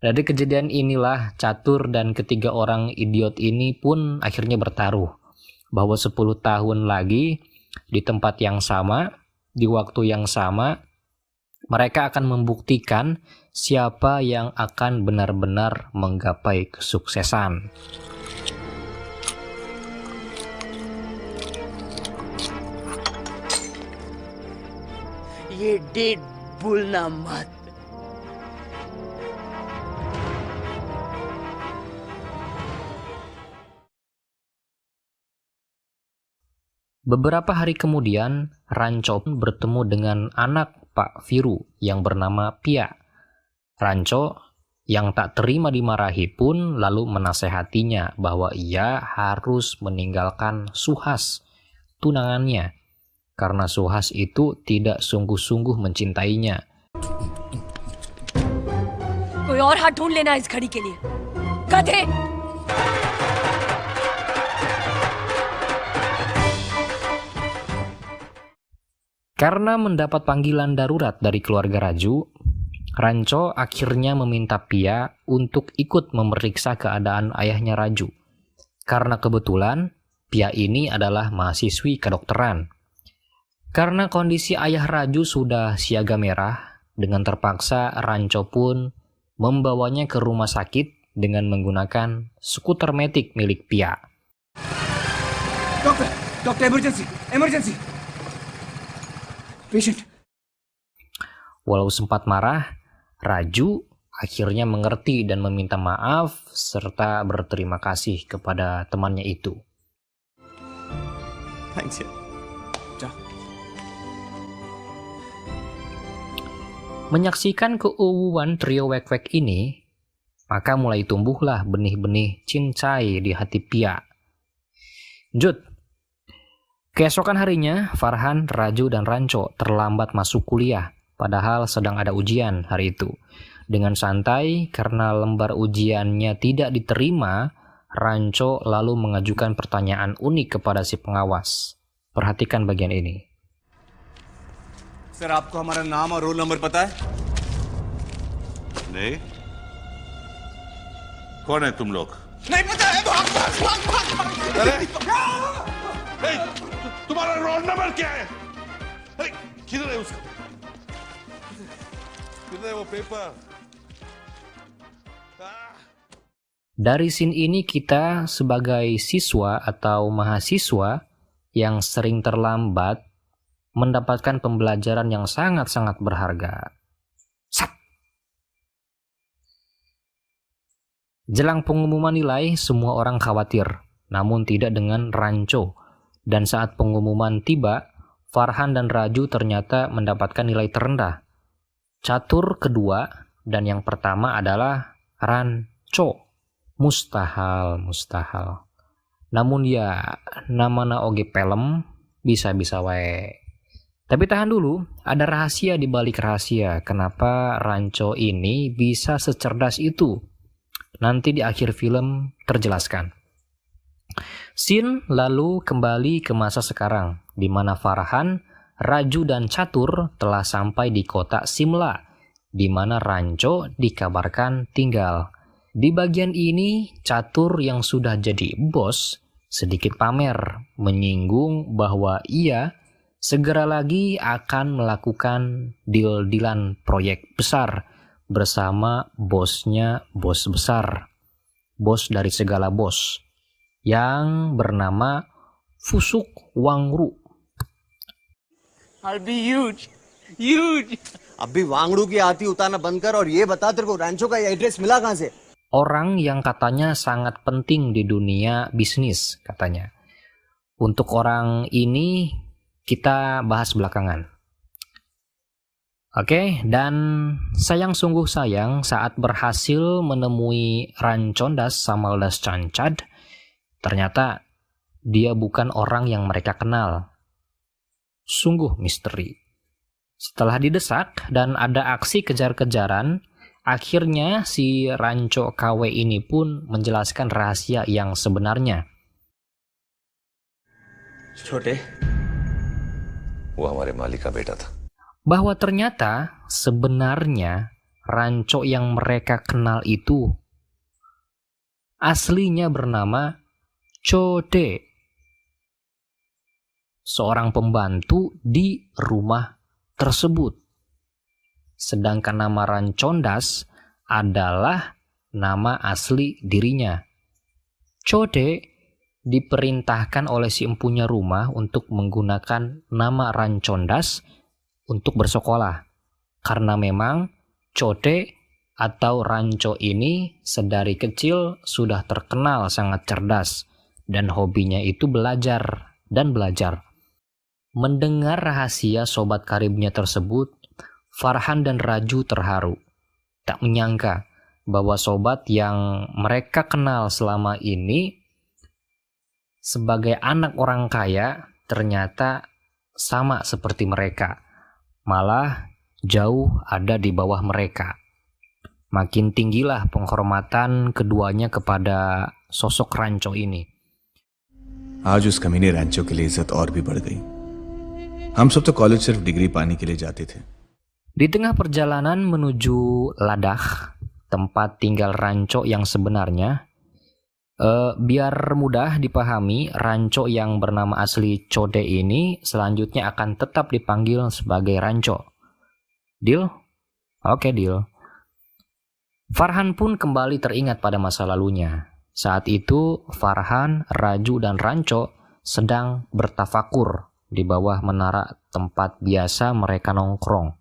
Dari kejadian inilah Catur dan ketiga orang idiot ini pun akhirnya bertaruh bahwa 10 tahun lagi di tempat yang sama, di waktu yang sama, mereka akan membuktikan siapa yang akan benar-benar menggapai kesuksesan. ये डेट भूलना मत। Beberapa hari kemudian, Ranco bertemu dengan anak Pak Viru yang bernama Pia. Ranco yang tak terima dimarahi pun lalu menasehatinya bahwa ia harus meninggalkan Suhas, tunangannya, karena Suhas itu tidak sungguh-sungguh mencintainya. कोई और हाथ ढूंढ लेना इस घड़ी के लिए। गधे! Karena mendapat panggilan darurat dari keluarga Raju, Ranco akhirnya meminta Pia untuk ikut memeriksa keadaan ayahnya Raju. Karena kebetulan Pia ini adalah mahasiswi kedokteran. Karena kondisi ayah Raju sudah siaga merah, dengan terpaksa Ranco pun membawanya ke rumah sakit dengan menggunakan skuter metik milik Pia. Dokter, emergency. Patient. Walau sempat marah, Raju akhirnya mengerti dan meminta maaf serta berterima kasih kepada temannya itu. Thanks ya. Menyaksikan keuuan trio Wek-Wek ini, maka mulai tumbuhlah benih-benih cincai di hati Pia. Jut, keesokan harinya Farhan, Raju, dan Ranco terlambat masuk kuliah, padahal sedang ada ujian hari itu. Dengan santai, karena lembar ujiannya tidak diterima, Ranco lalu mengajukan pertanyaan unik kepada si pengawas. Perhatikan bagian ini. Sir आपको हमारा नाम और roll number पता है? नहीं। कौन है तुम लोग? नहीं पता है। भाग। अरे तुम्हारा रोल नंबर क्या है? अरे किधर है उसका? किधर है वो paper? Dari scene ini kita sebagai siswa atau mahasiswa yang sering terlambat mendapatkan pembelajaran yang sangat-sangat berharga. Sat. Jelang pengumuman nilai, semua orang khawatir, namun tidak dengan Ranco. Dan saat pengumuman tiba, Farhan dan Raju ternyata mendapatkan nilai terendah. Catur kedua dan yang pertama adalah Ranco. Mustahil. Namun ya, namana oge pelem, bisa-bisa wae. Tapi tahan dulu, ada rahasia di balik rahasia. Kenapa Ranco ini bisa secerdas itu? Nanti di akhir film terjelaskan. Scene lalu kembali ke masa sekarang, di mana Farhan, Raju, dan Catur telah sampai di kota Simla, di mana Ranco dikabarkan tinggal. Di bagian ini, Catur yang sudah jadi bos sedikit pamer, menyinggung bahwa ia segera lagi akan melakukan deal-dealan proyek besar bersama bosnya, bos besar, bos dari segala bos, yang bernama Fusuk Wangru. I'll be huge. अभी वांगड़ू की आती उतारना बंद कर और ये बता तेरे को रैंचो का एड्रेस मिला कहाँ से? Orang yang katanya sangat penting di dunia bisnis, katanya. Untuk orang ini kita bahas belakangan. Oke, dan sungguh sayang saat berhasil menemui Rancondas Samaldas Cancad, ternyata dia bukan orang yang mereka kenal. Sungguh misteri. Setelah didesak dan ada aksi kejar-kejaran, akhirnya si Ranco KW ini pun menjelaskan rahasia yang sebenarnya. छोटे वो हमारे मालिक का बेटा था। Bahwa ternyata sebenarnya Rancho yang mereka kenal itu aslinya bernama Chode, seorang pembantu di rumah tersebut. Sedangkan nama Ranchondas adalah nama asli dirinya. Chode diperintahkan oleh si empunya rumah untuk menggunakan nama Ranchondas untuk bersekolah. Karena memang Chode atau Rancho ini sedari kecil sudah terkenal sangat cerdas dan hobinya itu belajar dan belajar. Mendengar rahasia sobat karibnya tersebut, Farhan dan Raju terharu. Tak menyangka bahwa sobat yang mereka kenal selama ini sebagai anak orang kaya ternyata sama seperti mereka. Malah jauh ada di bawah mereka. Makin tinggilah penghormatan keduanya kepada sosok Rancho ini. आज उस कमीने रैंचो के लिए इज्जत और भी बढ़ गई। हम सब तो कॉलेज सिर्फ डिग्री पाने के लिए जाते थे। Di tengah perjalanan menuju Ladakh, tempat tinggal Rancho yang sebenarnya, biar mudah dipahami, Rancho yang bernama asli Chode ini selanjutnya akan tetap dipanggil sebagai Rancho. Deal? Oke, deal. Farhan pun kembali teringat pada masa lalunya. Saat itu, Farhan, Raju, dan Rancho sedang bertafakur di bawah menara tempat biasa mereka nongkrong.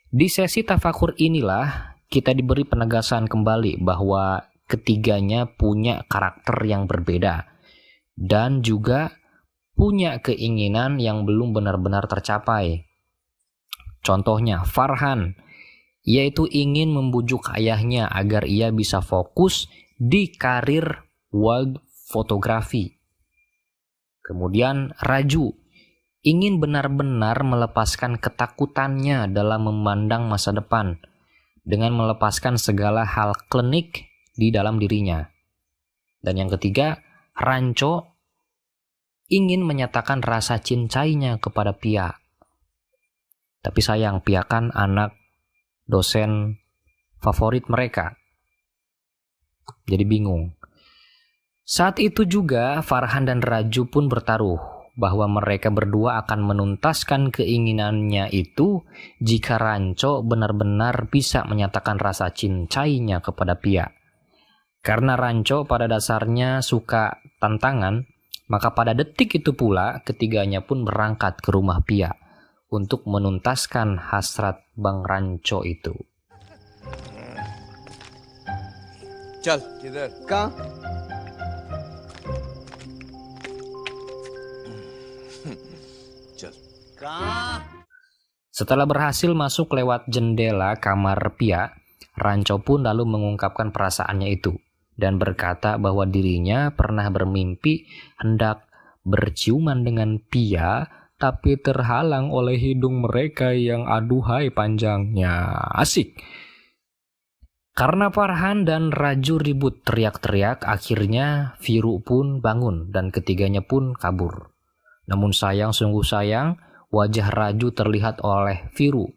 Di sesi tafakur inilah kita diberi penegasan kembali bahwa ketiganya punya karakter yang berbeda dan juga punya keinginan yang belum benar-benar tercapai. Contohnya Farhan, yaitu ingin membujuk ayahnya agar ia bisa fokus di karir wild fotografi. Kemudian Raju ingin benar-benar melepaskan ketakutannya dalam memandang masa depan dengan melepaskan segala hal klinik di dalam dirinya. Dan yang ketiga, Rancho ingin menyatakan rasa cintainya kepada Pia. Tapi sayang, Pia kan anak dosen favorit mereka. Jadi bingung. Saat itu juga Farhan dan Raju pun bertaruh bahwa mereka berdua akan menuntaskan keinginannya itu jika Rancho benar-benar bisa menyatakan rasa cintainya kepada Pia. Karena Rancho pada dasarnya suka tantangan, maka pada detik itu pula ketiganya pun berangkat ke rumah Pia untuk menuntaskan hasrat Bang Rancho itu. चल किधर कहाँ चल कहाँ Setelah berhasil masuk lewat jendela kamar Pia, Rancho pun lalu mengungkapkan perasaannya itu dan berkata bahwa dirinya pernah bermimpi hendak berciuman dengan Pia tapi terhalang oleh hidung mereka yang aduhai panjangnya. Asik. Karena Farhan dan Raju ribut teriak-teriak, akhirnya Viru pun bangun dan ketiganya pun kabur. Namun sayang, sungguh sayang, wajah Raju terlihat oleh Viru.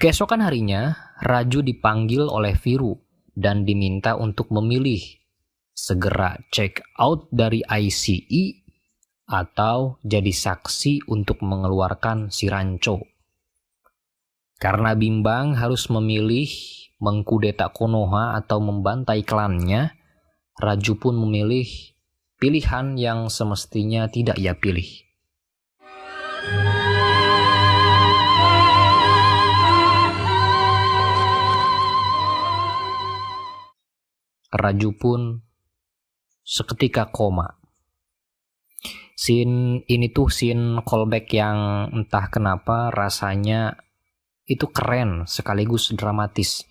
Keesokan harinya, Raju dipanggil oleh Viru dan diminta untuk memilih segera check out dari ICE atau jadi saksi untuk mengeluarkan si Rancho. Karena bimbang harus memilih mengkudeta Konoha atau membantai klannya, Raju pun memilih pilihan yang semestinya tidak ia pilih. Raju pun seketika koma. Scene ini tuh scene callback yang entah kenapa rasanya itu keren sekaligus dramatis.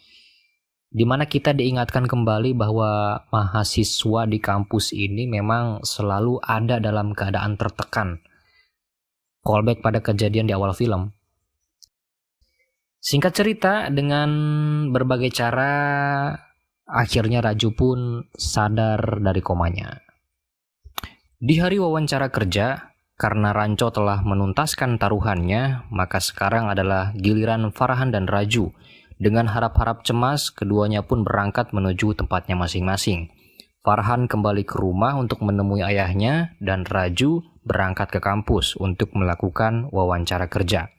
Dimana kita diingatkan kembali bahwa mahasiswa di kampus ini memang selalu ada dalam keadaan tertekan. Callback pada kejadian di awal film. Singkat cerita, dengan berbagai cara akhirnya Raju pun sadar dari komanya. Di hari wawancara kerja, karena Rancho telah menuntaskan taruhannya, maka sekarang adalah giliran Farhan dan Raju. Dengan harap-harap cemas, keduanya pun berangkat menuju tempatnya masing-masing. Farhan kembali ke rumah untuk menemui ayahnya, dan Raju berangkat ke kampus untuk melakukan wawancara kerja.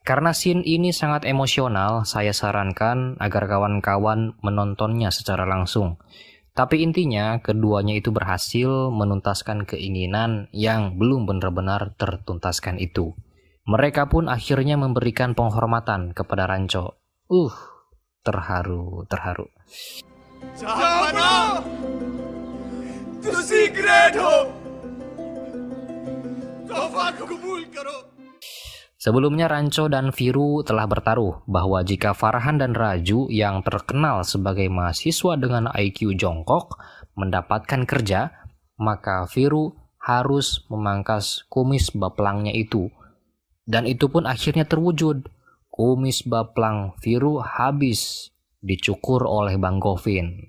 Karena scene ini sangat emosional, saya sarankan agar kawan-kawan menontonnya secara langsung. Tapi intinya, keduanya itu berhasil menuntaskan keinginan yang belum benar-benar tertuntaskan itu. Mereka pun akhirnya memberikan penghormatan kepada Rancho. Terharu. जापाना तुसी ग्रेट हो तोहफा को कबूल करो. Sebelumnya Rancho dan Viru telah bertaruh bahwa jika Farhan dan Raju yang terkenal sebagai mahasiswa dengan IQ jongkok mendapatkan kerja, maka Viru harus memangkas kumis baplangnya itu. Dan itu pun akhirnya terwujud. Kumis baplang Viru habis dicukur oleh Bang Govin.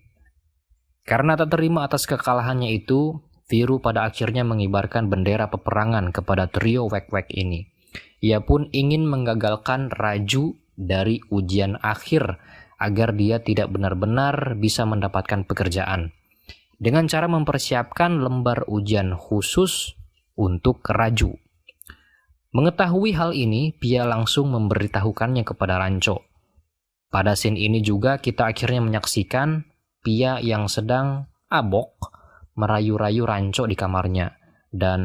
Karena tak terima atas kekalahannya itu, Viru pada akhirnya mengibarkan bendera peperangan kepada trio wek-wek ini. Ia pun ingin menggagalkan Raju dari ujian akhir agar dia tidak benar-benar bisa mendapatkan pekerjaan. Dengan cara mempersiapkan lembar ujian khusus untuk Raju. Mengetahui hal ini, Pia langsung memberitahukannya kepada Rancho. Pada scene ini juga kita akhirnya menyaksikan Pia yang sedang abok merayu-rayu Rancho di kamarnya. Dan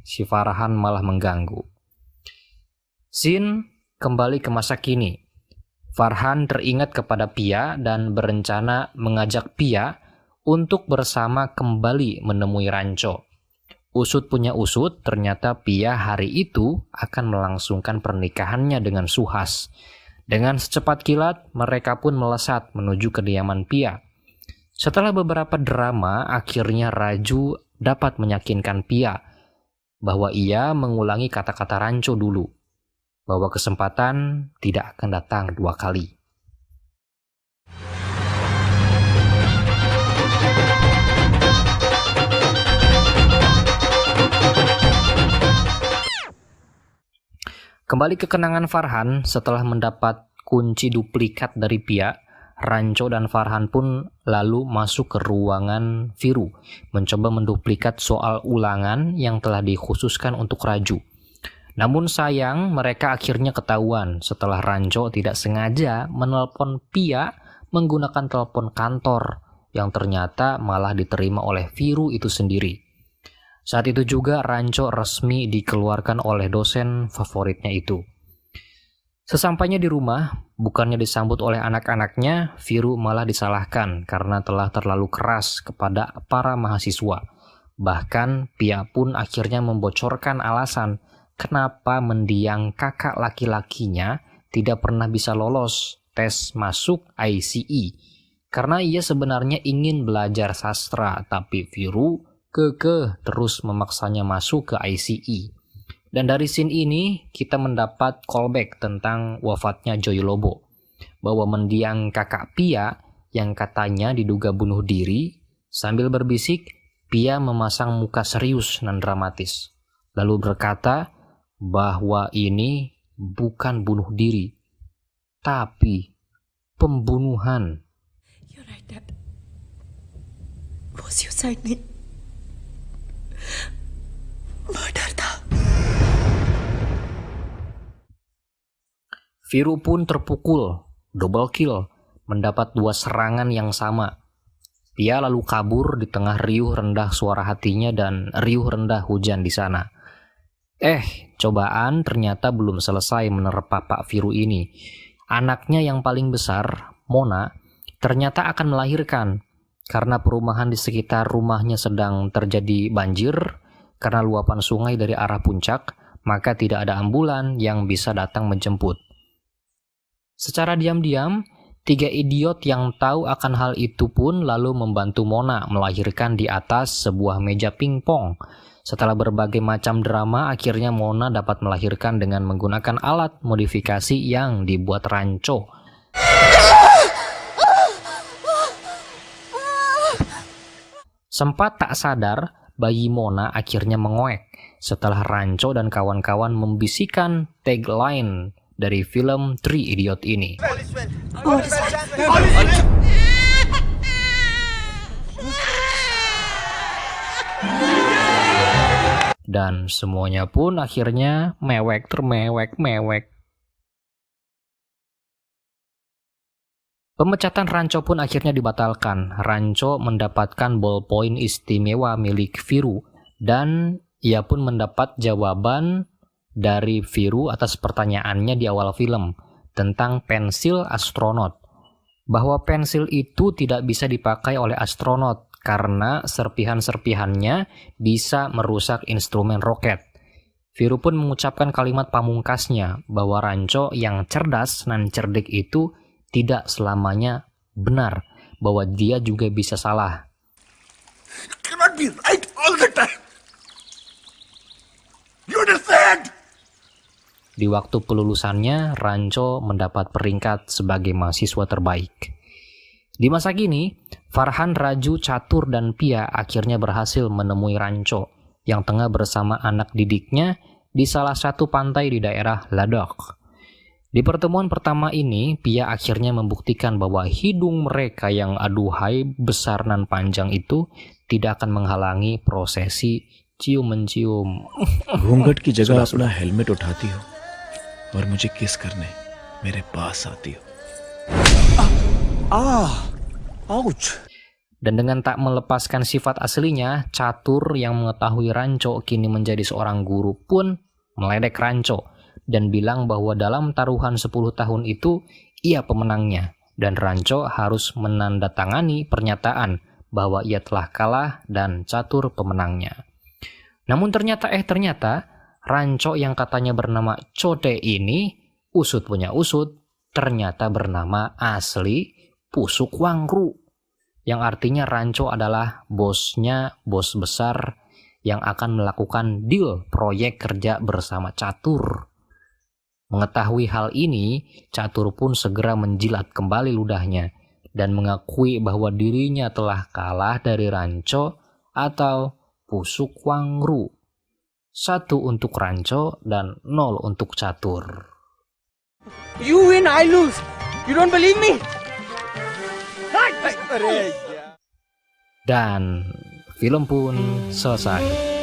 si Farhan malah mengganggu. Scene kembali ke masa kini. Farhan teringat kepada Pia dan berencana mengajak Pia untuk bersama kembali menemui Rancho. Usut punya usut, ternyata Pia hari itu akan melangsungkan pernikahannya dengan Suhas. Dengan secepat kilat, mereka pun melesat menuju kediaman Pia. Setelah beberapa drama, akhirnya Raju dapat meyakinkan Pia bahwa ia mengulangi kata-kata Rancho dulu, bahwa kesempatan tidak akan datang dua kali. Kembali ke kenangan Farhan, setelah mendapat kunci duplikat dari Pia, Rancho dan Farhan pun lalu masuk ke ruangan Viru, mencoba menduplikat soal ulangan yang telah dikhususkan untuk Raju. Namun sayang, mereka akhirnya ketahuan setelah Rancho tidak sengaja menelpon Pia menggunakan telepon kantor yang ternyata malah diterima oleh Viru itu sendiri. Saat itu juga Rancho resmi dikeluarkan oleh dosen favoritnya itu. Sesampainya di rumah, bukannya disambut oleh anak-anaknya, Viru malah disalahkan karena telah terlalu keras kepada para mahasiswa. Bahkan Pia pun akhirnya membocorkan alasan kenapa mendiang kakak laki-lakinya tidak pernah bisa lolos tes masuk ICE. Karena ia sebenarnya ingin belajar sastra, tapi Viru kekeh terus memaksanya masuk ke ICE. Dan dari scene ini, kita mendapat callback tentang wafatnya Joy Lobo. Bahwa mendiang kakak Pia yang katanya diduga bunuh diri, sambil berbisik, Pia memasang muka serius dan dramatis. Lalu berkata bahwa ini bukan bunuh diri, tapi pembunuhan. You're right, Dad. वो suicide नहीं, murder था. Viru pun terpukul, double kill, mendapat 2 serangan yang sama. Pia lalu kabur di tengah riuh rendah suara hatinya dan riuh rendah hujan di sana. Cobaan ternyata belum selesai menerpa Pak Viru ini. Anaknya yang paling besar, Mona, ternyata akan melahirkan. Karena perumahan di sekitar rumahnya sedang terjadi banjir, karena luapan sungai dari arah puncak, maka tidak ada ambulan yang bisa datang menjemput. Secara diam-diam, 3 idiot yang tahu akan hal itu pun lalu membantu Mona melahirkan di atas sebuah meja pingpong. Setelah berbagai macam drama, akhirnya Mona dapat melahirkan dengan menggunakan alat modifikasi yang dibuat Rancho. Sempat tak sadar, bayi Mona akhirnya mengoek setelah Rancho dan kawan-kawan membisikkan tagline dari film Three Idiot ini. Dan semuanya pun akhirnya mewek termewek-mewek. Pemecatan Rancho pun akhirnya dibatalkan. Rancho mendapatkan ballpoint istimewa milik Viru dan ia pun mendapat jawaban dari Viru atas pertanyaannya di awal film tentang pensil astronot. Bahwa pensil itu tidak bisa dipakai oleh astronot karena serpihan-serpihannya bisa merusak instrumen roket. Viru pun mengucapkan kalimat pamungkasnya bahwa Rancho yang cerdas dan cerdik itu tidak selamanya benar, bahwa dia juga bisa salah. You cannot be right all the time. You understand? Di waktu pelulusannya, Rancho mendapat peringkat sebagai mahasiswa terbaik. Di masa kini, Farhan, Raju, Catur, dan Pia akhirnya berhasil menemui Rancho yang tengah bersama anak didiknya di salah satu pantai di daerah Ladakh. Di pertemuan pertama ini, Pia akhirnya membuktikan bahwa hidung mereka yang aduhai besar dan panjang itu tidak akan menghalangi prosesi cium-mencium. घूंघट की जगह अपना हेलमेट उठाती हो और मुझे किस करने मेरे पास आती हो. Dan dengan tak melepaskan sifat aslinya, Catur yang mengetahui Rancho kini menjadi seorang guru pun meledek Rancho dan bilang bahwa dalam taruhan 10 tahun itu ia pemenangnya dan Rancho harus menandatangani pernyataan bahwa ia telah kalah dan Catur pemenangnya. Namun ternyata Rancho yang katanya bernama Cote ini, usut punya usut, ternyata bernama asli Pusuk Wangru, yang artinya Rancho adalah bosnya, bos besar yang akan melakukan deal proyek kerja bersama Catur. Mengetahui hal ini, Catur pun segera menjilat kembali ludahnya dan mengakui bahwa dirinya telah kalah dari Rancho atau Pusuk Wangru. 1 untuk Rancho dan 0 untuk Catur. You win, I lose. You don't believe me? Dan film pun selesai.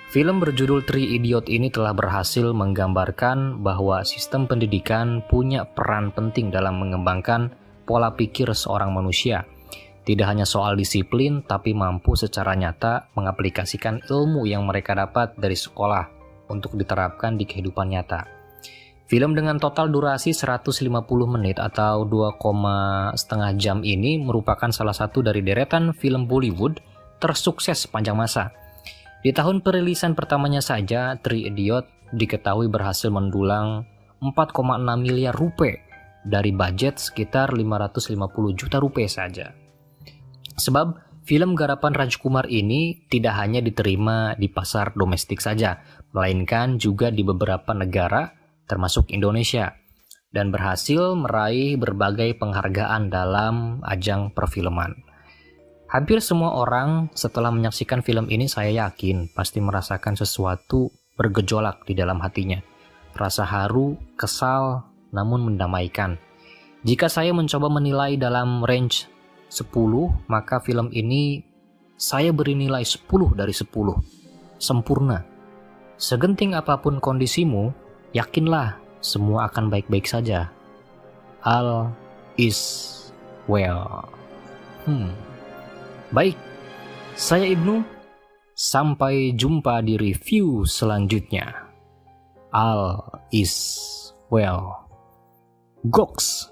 Film berjudul Three Idiot ini telah berhasil menggambarkan bahwa sistem pendidikan punya peran penting dalam mengembangkan pola pikir seorang manusia. Tidak hanya soal disiplin, tapi mampu secara nyata mengaplikasikan ilmu yang mereka dapat dari sekolah untuk diterapkan di kehidupan nyata. Film dengan total durasi 150 menit atau 2,5 jam ini merupakan salah satu dari deretan film Bollywood tersukses sepanjang masa. Di tahun perilisan pertamanya saja, Three Idiot diketahui berhasil mendulang 4,6 miliar rupiah dari budget sekitar 550 juta rupiah saja. Sebab film garapan Rajkumar ini tidak hanya diterima di pasar domestik saja, melainkan juga di beberapa negara termasuk Indonesia, dan berhasil meraih berbagai penghargaan dalam ajang perfilman. Hampir semua orang setelah menyaksikan film ini saya yakin pasti merasakan sesuatu bergejolak di dalam hatinya. Rasa haru, kesal, namun mendamaikan. Jika saya mencoba menilai dalam range 10, maka film ini saya beri nilai 10 dari 10. Sempurna. Segenting apapun kondisimu, yakinlah semua akan baik-baik saja. All is well. Baik, saya Ibnu. Sampai jumpa di review selanjutnya. All is well. Goks.